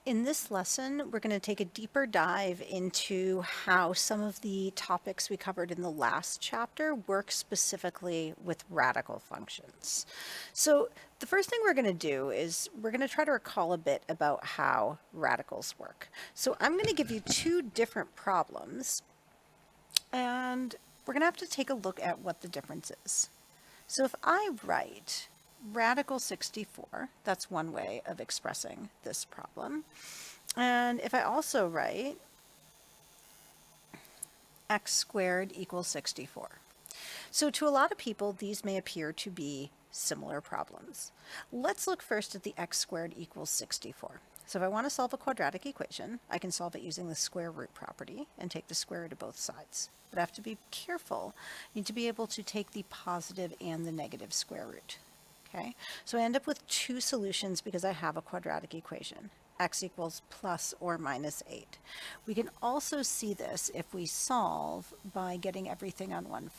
In this lesson, we're going to take a deeper dive into how some of the topics we covered in the last chapter work specifically with radical functions. So the first thing we're going to do is we're going to try to recall a bit about how radicals work. So I'm going to give you two different problems, and we're going to have to take a look at what the difference is. So if I write radical 64, that's one way of expressing this problem. And if I also write x squared equals 64. So to a lot of people, these may appear to be similar problems. Let's look first at the x squared equals 64. So if I want to solve a quadratic equation, I can solve it using the square root property and take the square root of both sides. But I have to be careful. I need to be able to take the positive and the negative square root. Okay, so I end up with two solutions because I have a quadratic equation. X equals plus or minus 8. We can also see this if we solve by getting everything on one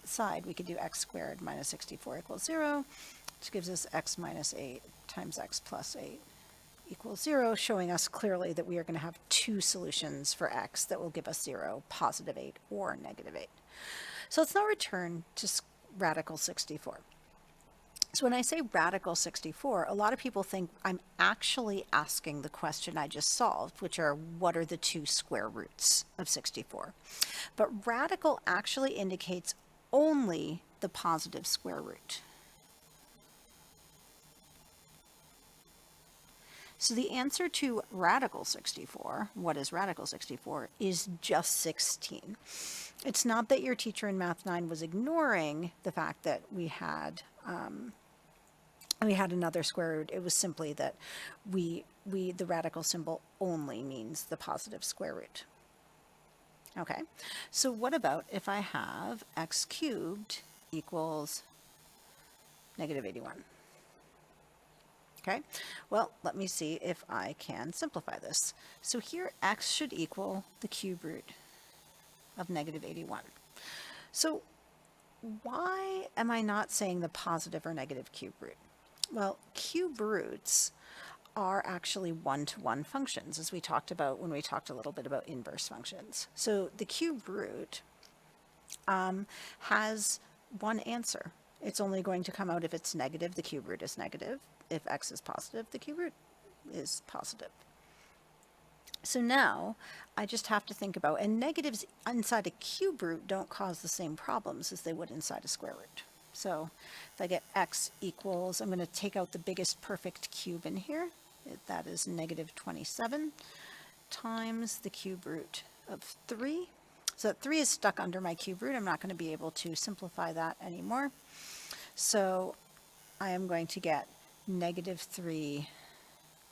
side. We could do x squared minus 64 equals 0, which gives us x minus 8 times x plus 8 equals 0, showing us clearly that we are going to have two solutions for x that will give us 0, positive 8 or negative 8. So let's now return to radical 64. So when I say radical 64, a lot of people think I'm actually asking the question I just solved, which are what are the two square roots of 64? But radical actually indicates only the positive square root. So the answer to radical 64, what is radical 64, is just 16. It's not that your teacher in Math 9 was ignoring the fact that we had another square root. It was simply that the radical symbol only means the positive square root. Okay, so what about if I have x cubed equals negative 81? Okay, well, let me see if I can simplify this. So here x should equal the cube root of negative 81. So why am I not saying the positive or negative cube root? Well, cube roots are actually one-to-one functions, as we talked about when we talked a little bit about inverse functions. So the cube root has one answer. It's only going to come out if it's negative, the cube root is negative. If x is positive, the cube root is positive. So now I just have to think about, and negatives inside a cube root don't cause the same problems as they would inside a square root. So if I get x equals, I'm going to take out the biggest perfect cube in here. That is negative 27 times the cube root of 3. So that 3 is stuck under my cube root. I'm not going to be able to simplify that anymore. So I am going to get negative 3,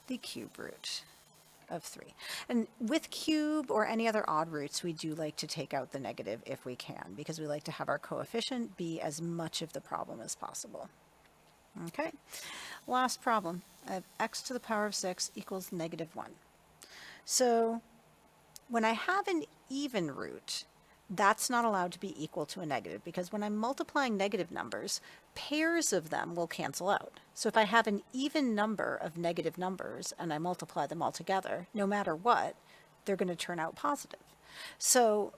the cube root of 3. And with cube or any other odd roots, we do like to take out the negative if we can, because we like to have our coefficient be as much of the problem as possible. Okay, last problem. I have x to the power of 6 equals negative 1. So when I have an even root, that's not allowed to be equal to a negative, because when I'm multiplying negative numbers, pairs of them will cancel out. So if I have an even number of negative numbers and I multiply them all together, no matter what, they're going to turn out positive. So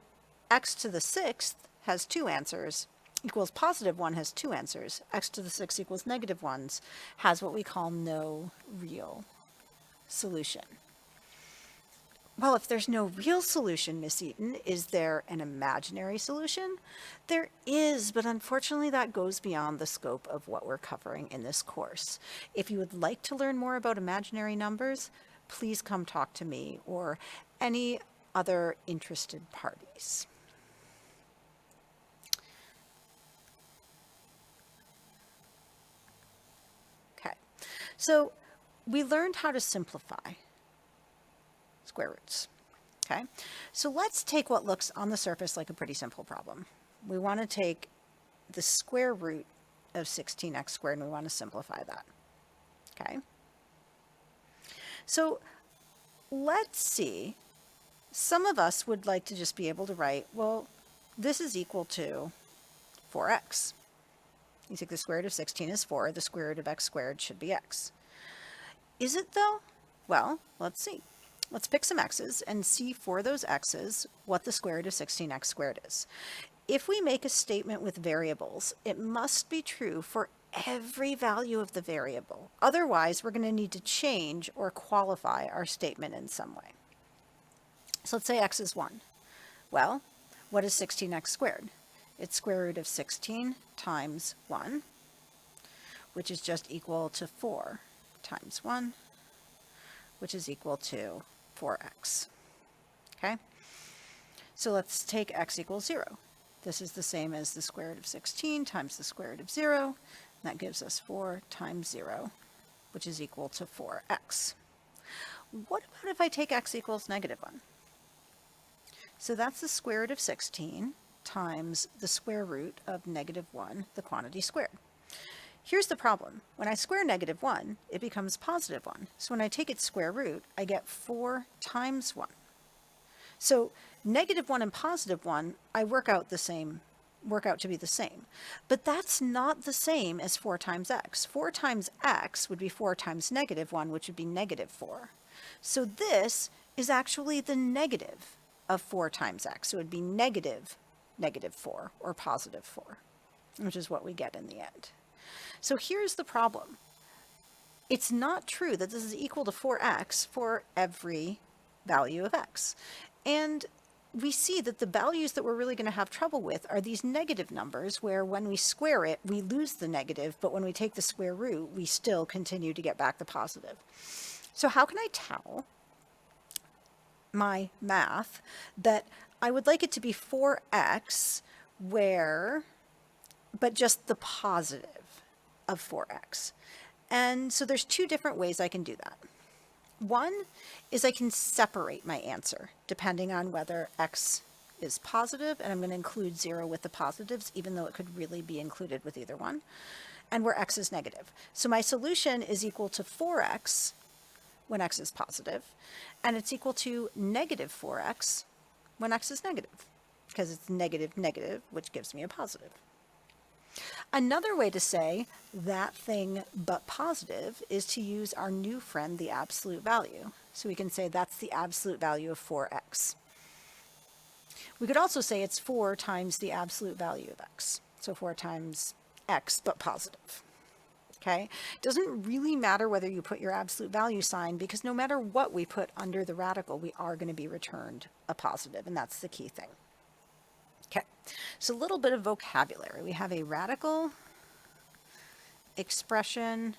x to the 6th has two answers, equals positive 1 has two answers. X to the 6th equals negative 1s has what we call no real solution. Well, if there's no real solution, Miss Eaton, is there an imaginary solution? There is, but unfortunately that goes beyond the scope of what we're covering in this course. If you would like to learn more about imaginary numbers, please come talk to me or any other interested parties. Okay, so we learned how to simplify square roots. Okay, so let's take what looks on the surface like a pretty simple problem. We want to take the square root of 16x squared and we want to simplify that. Okay, so let's see. Some of us would like to just be able to write, well, this is equal to 4x. You take the square root of 16 is 4, the square root of x squared should be x. Is it though? Well, let's see. Let's pick some x's and see for those x's what the square root of 16x squared is. If we make a statement with variables, it must be true for every value of the variable. Otherwise, we're going to need to change or qualify our statement in some way. So let's say x is 1. Well, what is 16x squared? It's square root of 16 times 1, which is just equal to 4 times 1, which is equal to 4x. Okay? So let's take x equals 0. This is the same as the square root of 16 times the square root of 0. And that gives us 4 times 0, which is equal to 4x. What about if I take x equals negative 1? So that's the square root of 16 times the square root of negative 1, the quantity squared. Here's the problem. When I square negative 1, it becomes positive 1. So when I take its square root, I get 4 times 1. So negative 1 and positive 1, I work out to be the same. But that's not the same as 4 times x. 4 times x would be 4 times negative 1, which would be negative 4. So this is actually the negative of 4 times x. So it would be negative 4 or positive 4, which is what we get in the end. So here's the problem. It's not true that this is equal to 4x for every value of x. And we see that the values that we're really going to have trouble with are these negative numbers, where when we square it, we lose the negative, but when we take the square root, we still continue to get back the positive. So how can I tell my math that I would like it to be 4x but just the positive of 4x? And so there's two different ways I can do that. One is I can separate my answer depending on whether x is positive, and I'm going to include 0 with the positives, even though it could really be included with either one, and where x is negative. So my solution is equal to 4x when x is positive, and it's equal to negative 4x when x is negative, because it's negative, negative, which gives me a positive. Another way to say that thing but positive is to use our new friend, the absolute value. So we can say that's the absolute value of 4x. We could also say it's 4 times the absolute value of x. So 4 times x but positive. Okay? It doesn't really matter whether you put your absolute value sign, because no matter what we put under the radical, we are going to be returned a positive, and that's the key thing. Okay, so a little bit of vocabulary. We have a radical, expression,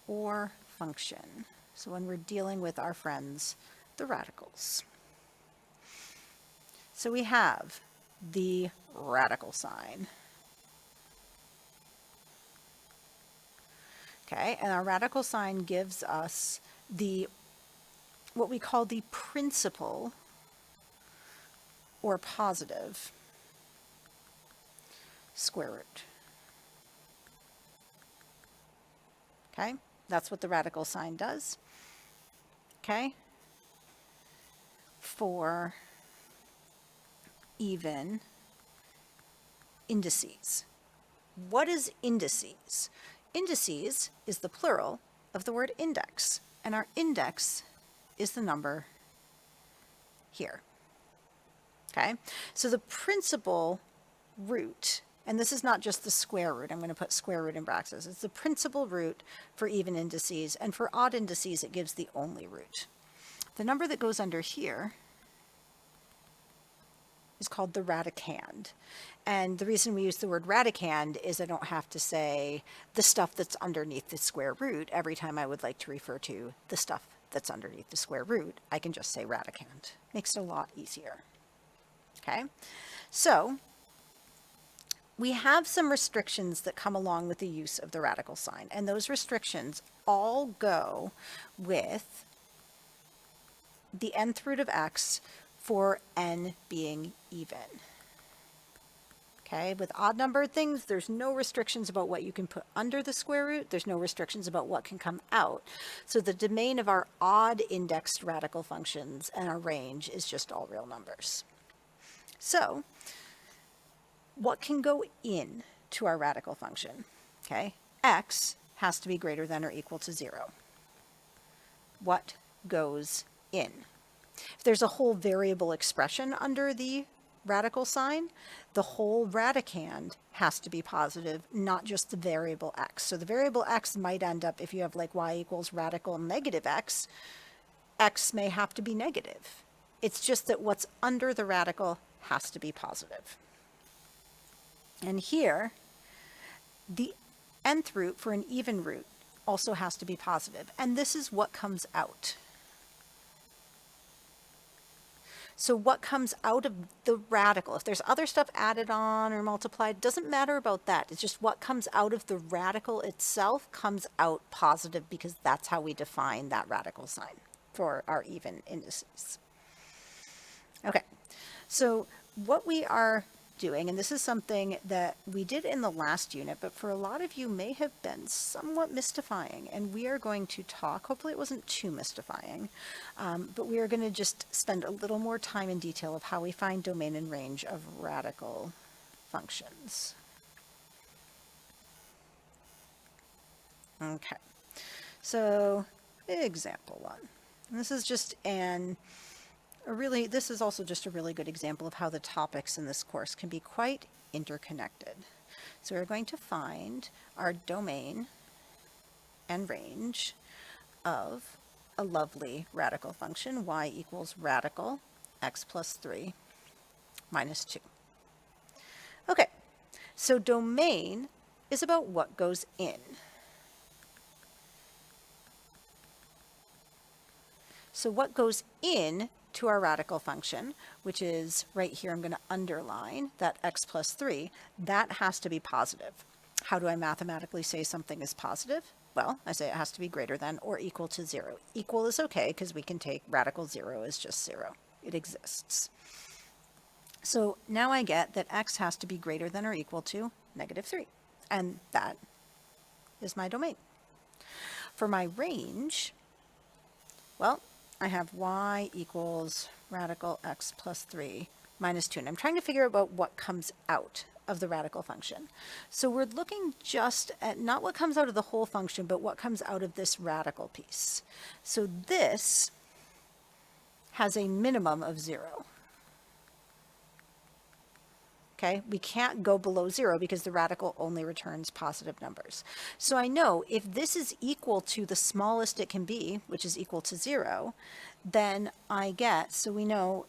or function. So when we're dealing with our friends, the radicals. So we have the radical sign. Okay, and our radical sign gives us what we call the principal or positive square root. Okay, that's what the radical sign does. Okay, for even indices. What is indices? Indices is the plural of the word index, and our index is the number here. Okay, so the principal root, and this is not just the square root, I'm going to put square root in brackets, it's the principal root for even indices, and for odd indices it gives the only root. The number that goes under here is called the radicand. And the reason we use the word radicand is I don't have to say the stuff that's underneath the square root every time I would like to refer to the stuff that's underneath the square root. I can just say radicand. Makes it a lot easier. Okay, so we have some restrictions that come along with the use of the radical sign, and those restrictions all go with the nth root of x for n being even. Okay, with odd numbered things, there's no restrictions about what you can put under the square root. There's no restrictions about what can come out. So the domain of our odd indexed radical functions and our range is just all real numbers. So what can go in to our radical function? Okay, x has to be greater than or equal to 0. what goes in. If there's a whole variable expression under the radical sign, the whole radicand has to be positive, not just the variable x. So the variable x might end up, if you have like y equals radical negative x, x may have to be negative. It's just that what's under the radical has to be positive. And here, the nth root for an even root also has to be positive. And this is what comes out. So what comes out of the radical, if there's other stuff added on or multiplied, doesn't matter about that. It's just what comes out of the radical itself comes out positive, because that's how we define that radical sign for our even indices. Okay, so what we are doing, and this is something that we did in the last unit, but for a lot of you may have been somewhat mystifying, and we are going to talk, hopefully it wasn't too mystifying, but we are going to just spend a little more time in detail of how we find domain and range of radical functions. Okay, so example one. And this is just this is also just a really good example of how the topics in this course can be quite interconnected. So we're going to find our domain and range of a lovely radical function, y equals radical x plus 3 minus 2. Okay, so domain is about what goes in. So what goes in to our radical function, which is right here, I'm going to underline that x plus 3, that has to be positive. How do I mathematically say something is positive? Well, I say it has to be greater than or equal to 0. Equal is okay, because we can take radical 0 as just 0. It exists. So now I get that x has to be greater than or equal to negative 3. And that is my domain. For my range, well, I have y equals radical x plus 3 minus 2. And I'm trying to figure out what comes out of the radical function. So we're looking just at not what comes out of the whole function, but what comes out of this radical piece. So this has a minimum of 0. Okay, we can't go below 0 because the radical only returns positive numbers. So I know if this is equal to the smallest it can be, which is equal to 0, then I get, so we know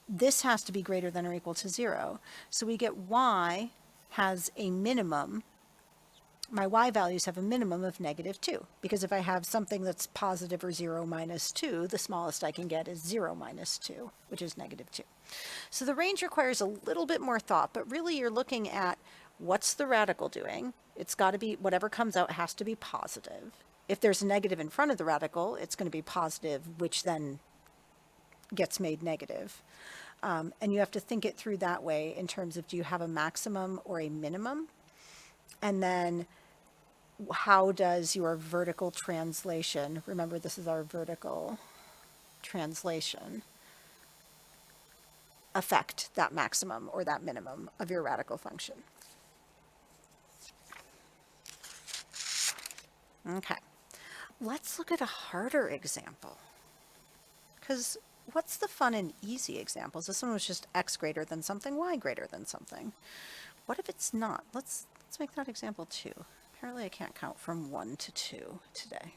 this has to be greater than or equal to 0. So we get y has a minimum, my y values have a minimum of negative 2. Because if I have something that's positive or 0 minus 2, the smallest I can get is 0 minus 2, which is negative 2. So the range requires a little bit more thought, but really you're looking at what's the radical doing. It's got to be, whatever comes out has to be positive. If there's a negative in front of the radical, it's going to be positive, which then gets made negative. And you have to think it through that way in terms of, do you have a maximum or a minimum? And then how does your vertical translation, remember this is our vertical translation, affect that maximum or that minimum of your radical function? Okay, let's look at a harder example. Because what's the fun and easy examples? This one was just x greater than something, y greater than something. What if it's not? Let's make that example 2. Apparently I can't count from 1 to 2 today.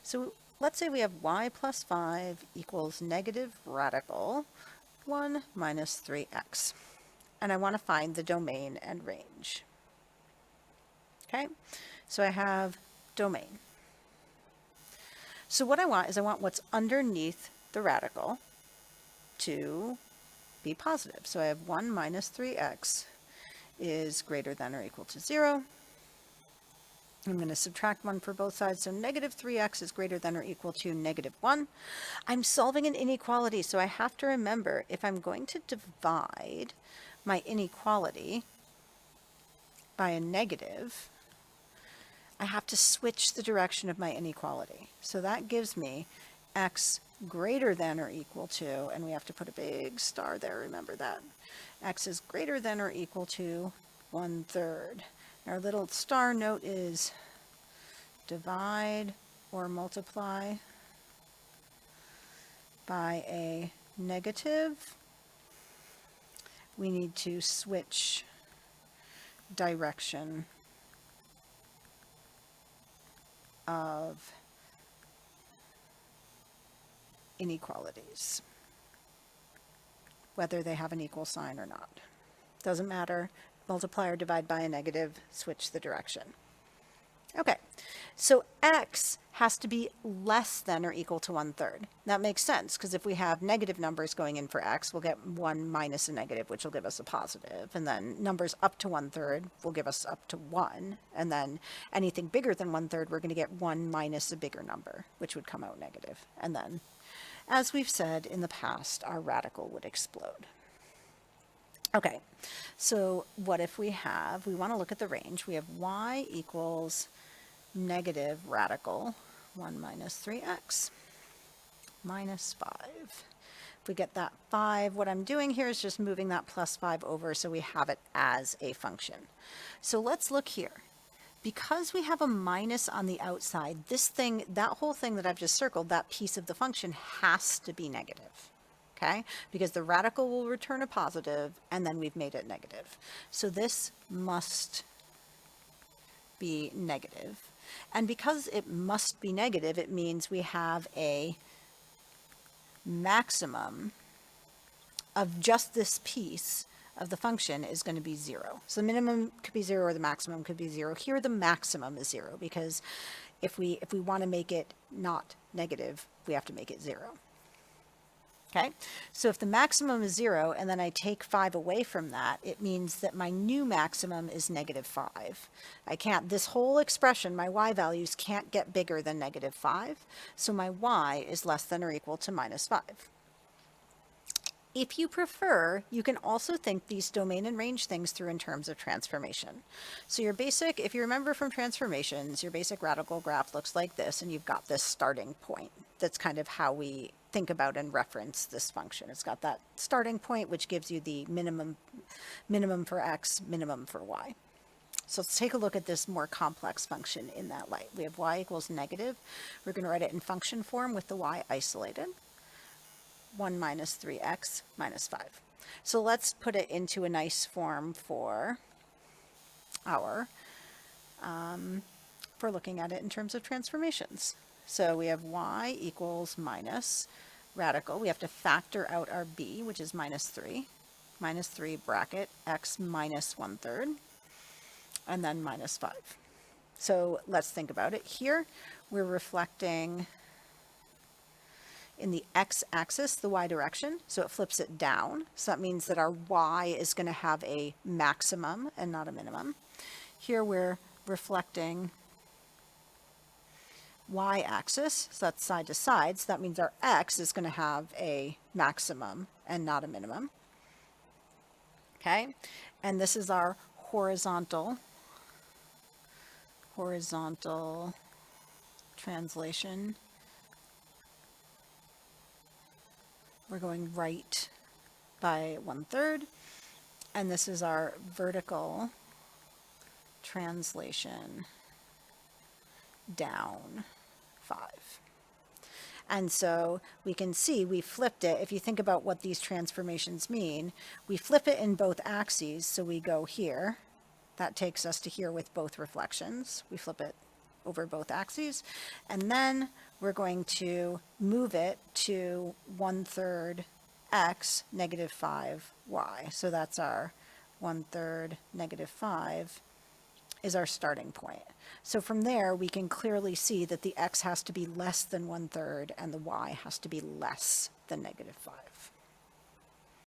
So let's say we have y plus 5 equals negative radical 1 minus 3x. And I want to find the domain and range. Okay, so I have domain. So what I want is I want what's underneath the radical to be positive. So I have 1 minus 3x is greater than or equal to 0. I'm going to subtract 1 for both sides, so negative 3x is greater than or equal to negative 1. I'm solving an inequality, so I have to remember, if I'm going to divide my inequality by a negative, I have to switch the direction of my inequality. So that gives me x greater than or equal to, and we have to put a big star there, remember that. X is greater than or equal to 1/3. Our little star note is divide or multiply by a negative, we need to switch direction of inequalities, whether they have an equal sign or not. Doesn't matter. Multiply or divide by a negative, switch the direction. Okay, so x has to be less than or equal to 1/3. That makes sense, because if we have negative numbers going in for x, we'll get 1 minus a negative, which will give us a positive. And then numbers up to 1/3 will give us up to 1. And then anything bigger than 1/3, we're going to get 1 minus a bigger number, which would come out negative. And then, as we've said in the past, our radical would explode. Okay, so what if we want to look at the range. We have y equals negative radical 1 minus 3x minus 5. If we get that 5, what I'm doing here is just moving that plus 5 over so we have it as a function. So let's look here. Because we have a minus on the outside, this thing, that whole thing that I've just circled, that piece of the function has to be negative. Okay, because the radical will return a positive, and then we've made it negative. So this must be negative. And because it must be negative, it means we have a maximum of just this piece of the function is going to be 0. So the minimum could be 0 or the maximum could be 0. Here the maximum is 0, because if we want to make it not negative, we have to make it 0. Okay, so if the maximum is 0 and then I take 5 away from that, it means that my new maximum is negative 5. I can't, this whole expression, my y values can't get bigger than negative 5, so my y is less than or equal to minus 5. If you prefer, you can also think these domain and range things through in terms of transformation. So your basic, if you remember from transformations, your basic radical graph looks like this, and you've got this starting point. That's kind of how we think about and reference this function. It's got that starting point, which gives you the minimum for x, minimum for y. So let's take a look at this more complex function in that light. We have y equals negative. We're going to write it in function form with the y isolated. 1 minus 3x minus 5. So let's put it into a nice form for looking at it in terms of transformations. So we have y equals minus radical. We have to factor out our b, which is minus 3 bracket x minus 1/3, and then minus 5. So let's think about it. Here we're reflecting in the x-axis, the y direction, so it flips it down. So that means that our y is going to have a maximum and not a minimum. Here we're reflecting y-axis, so that's side to side, so that means our x is going to have a maximum and not a minimum. Okay, and this is our horizontal translation. We're going right by 1/3, and this is our vertical translation down 5. And so we can see we flipped it. If you think about what these transformations mean, we flip it in both axes, so we go here. That takes us to here with both reflections. We flip it over both axes, and then we're going to move it to 1/3 x negative 5 y. So that's our 1/3 negative 5 is our starting point. So from there we can clearly see that the x has to be less than 1/3 and the y has to be less than negative 5.